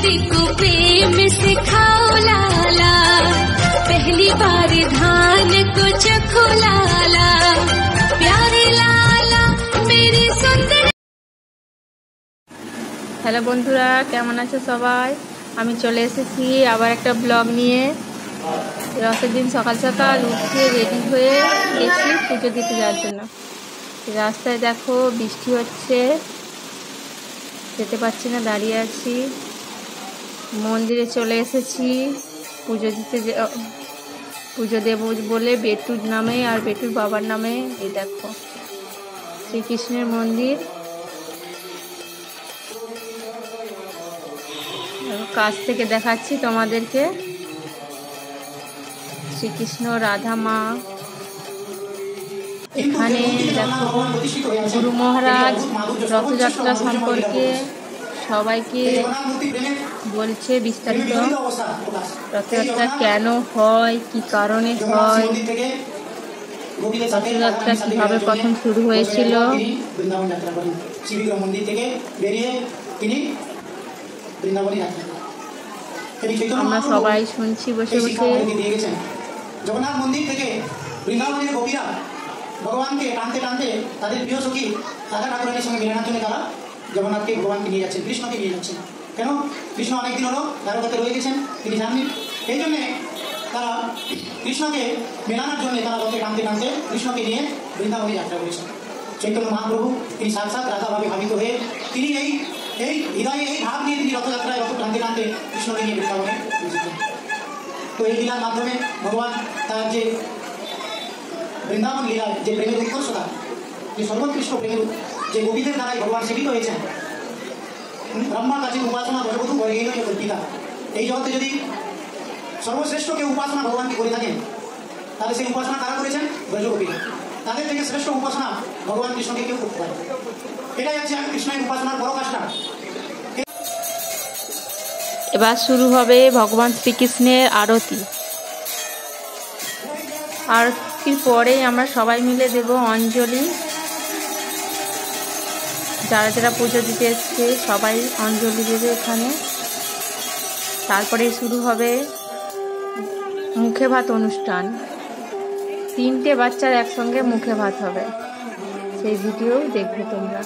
गोपी को प्रेम सिखाओ लाला, पहली बार धान को चखो लाला, प्यारे लाला मेरी सुंदर। হ্যালো বন্ধুরা, কেমন আছো সবাই? আমি চলে এসেছি আবার একটা ব্লগ নিয়ে। রথের দিন সকাল সকাল উঠে রেডি হয়ে গেছি পুজো দিতে যাওয়ার জন্য। রাস্তায় দেখো বৃষ্টি হচ্ছে, যেতে পারছি না, দাঁড়িয়ে আছি। মন্দিরে চলে এসেছি পুজো দিতে, পুজো দেব বলে বেটুর নামে আর বেটুর বাবার নামে। এই দেখো শ্রীকৃষ্ণের মন্দির, কাছ থেকে দেখাচ্ছি তোমাদেরকে। শ্রীকৃষ্ণ রাধা মা, এখানে দেখো গুরু মহারাজ রথযাত্রা সম্পর্কে সবাইকে বলছে বিস্তারিত। রথযাত্রা কেন হয়, কি কারণে হয়, রথযাত্রা কিভাবে প্রথম শুরু হয়েছিল। আমরা সবাই শুনছি বসে বসে। জগন্নাথ মন্দির থেকে বৃন্দাবনের গোপীরা ভগবানকে টানতে টানতে তাদের প্রিয় সখী রাধা ঠাকুরানীর সঙ্গে মিলনের জন্য তারা জগন্নাথকে ভগবানকে নিয়ে যাচ্ছেন, কৃষ্ণকে নিয়ে যাচ্ছেন। কেন? কৃষ্ণ অনেকদিন হলো দ্বারকাতে রয়ে গেছেন, তিনি জাননি। এই জন্যে তারা কৃষ্ণকে মেলানোর জন্য তারা রথে টানতে টানতে কৃষ্ণকে নিয়ে বৃন্দাবনে যাত্রা করেছেন। চৈতন্য মহাপ্রভু তিনি সাক্ষাৎ রাধাভাবে ভাবিত হয়ে তিনি এই হৃদয়ে এই ভাব নিয়ে তিনি রথযাত্রায় রথ টানতে টানতে কৃষ্ণকে নিয়ে বৃন্দাবনে যেতেন। তো এই লীলার মাধ্যমে ভগবান তার যে বৃন্দাবন লীলার যে প্রেমের উৎকর্ষতা, যে সর্বোৎকৃষ্ট প্রেমের যে গোপীদের দ্বারাই ভগবান সেবিত হয়েছেন। ব্রহ্মার কাছে উপাসনা বশবধূ করে গেল কল্পিতা। এই জগতে যদি সর্বশ্রেষ্ঠ কেউ উপাসনা ভগবানকে করে থাকেন, তাহলে সেই উপাসনা কারা করেছেন? ব্রজগোপীরা। তাদের থেকে শ্রেষ্ঠ উপাসনা ভগবান কৃষ্ণকে কেউ করতে পারে। এটাই হচ্ছে কৃষ্ণের উপাসনার বড় কাজটা। এবার শুরু হবে ভগবান শ্রীকৃষ্ণের আরতি। আরতির পরে আমরা সবাই মিলে দেব অঞ্জলি। যারা যারা পুজো দিতে এসছে সবাই অঞ্জলি দেবে এখানে। তারপরে শুরু হবে মুখে ভাত অনুষ্ঠান। 3টে বাচ্চার একসঙ্গে মুখে ভাত হবে, সেই ভিডিও দেখবে তোমরা।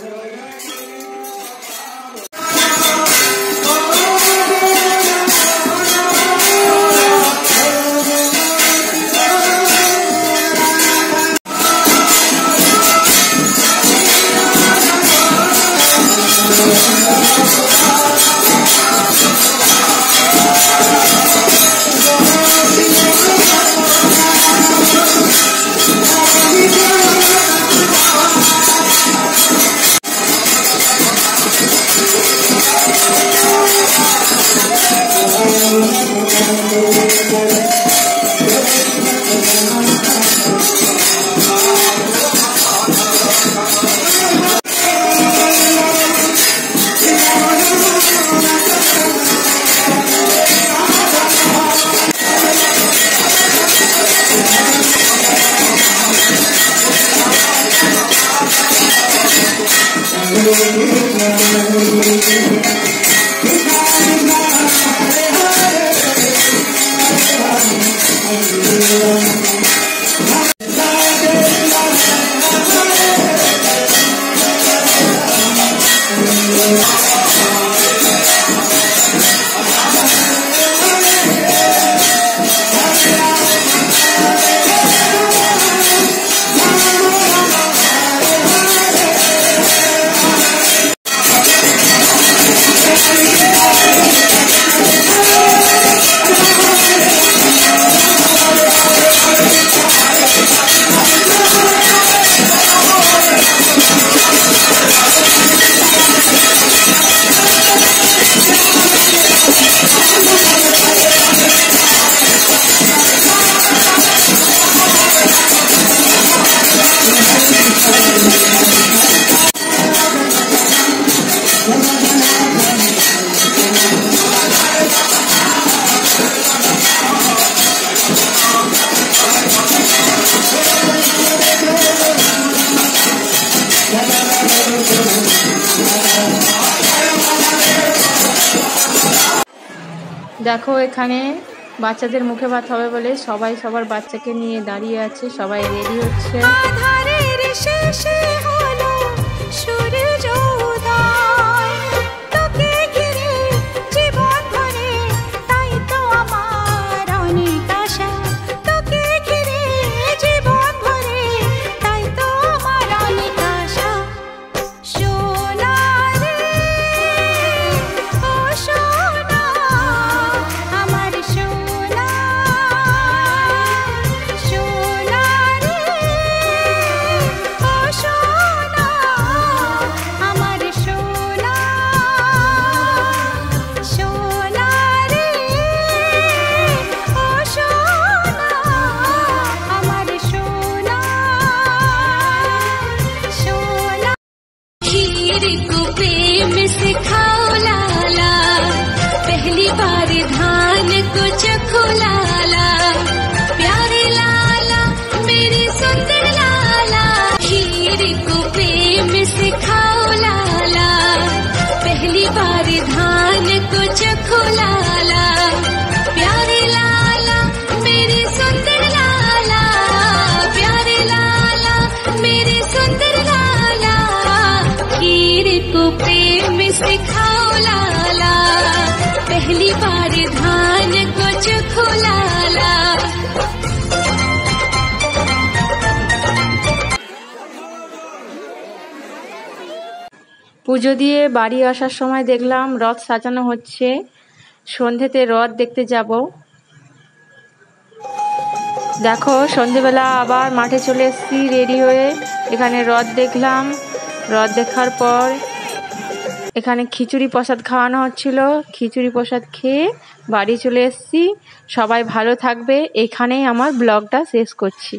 দেখো এখানে বাচ্চাদের মুখে ভাত হবে বলে সবাই সবার বাচ্চাকে নিয়ে দাঁড়িয়ে আছে, সবাই রেডি হচ্ছে। আধারের শেষে হলো সূর্যোদয়, তোকে ঘিরে জীবন ভরে, তাই তো আমার অনেক আশা। তোকে ঘিরে জীবন ভরে, তাই তো আমার অনেক আশা। সোনা রে ও সোনা, আমার সোনা, সোনা রে ও সোনা, আমার সোনা, সোনা রে ও সোনা, আমার সোনা, সোনা। खीर को प्रेम सिखाओ लाला, पहली बार धान को चखो लाला, प्यारे लाला मेरे सुंदर लाला। खीर को प्रेम सिखाओ लाला, पहली बार धान को चखो लाला, प्यारे लाला मेरे सुंदर लाला, प्यारे लाला मेरे सुंदर लाला। खीर को प्रेम सिखाओ लाला, पहली बार धान को चखो लाला। পুজো দিয়ে বাড়ি আসার সময় দেখলাম রথ সাজানো হচ্ছে, সন্ধেতে রথ দেখতে যাব। দেখো সন্ধেবেলা আবার মাঠে চলে এসেছি রেডি হয়ে, এখানে রথ দেখলাম। রথ দেখার পর এখানে খিচুড়ি প্রসাদ খাওয়ানো হচ্ছিল, খিচুড়ি প্রসাদ খেয়ে বাড়ি চলে এসেছি। সবাই ভালো থাকবে, এখানেই আমার ব্লগটা শেষ করছি।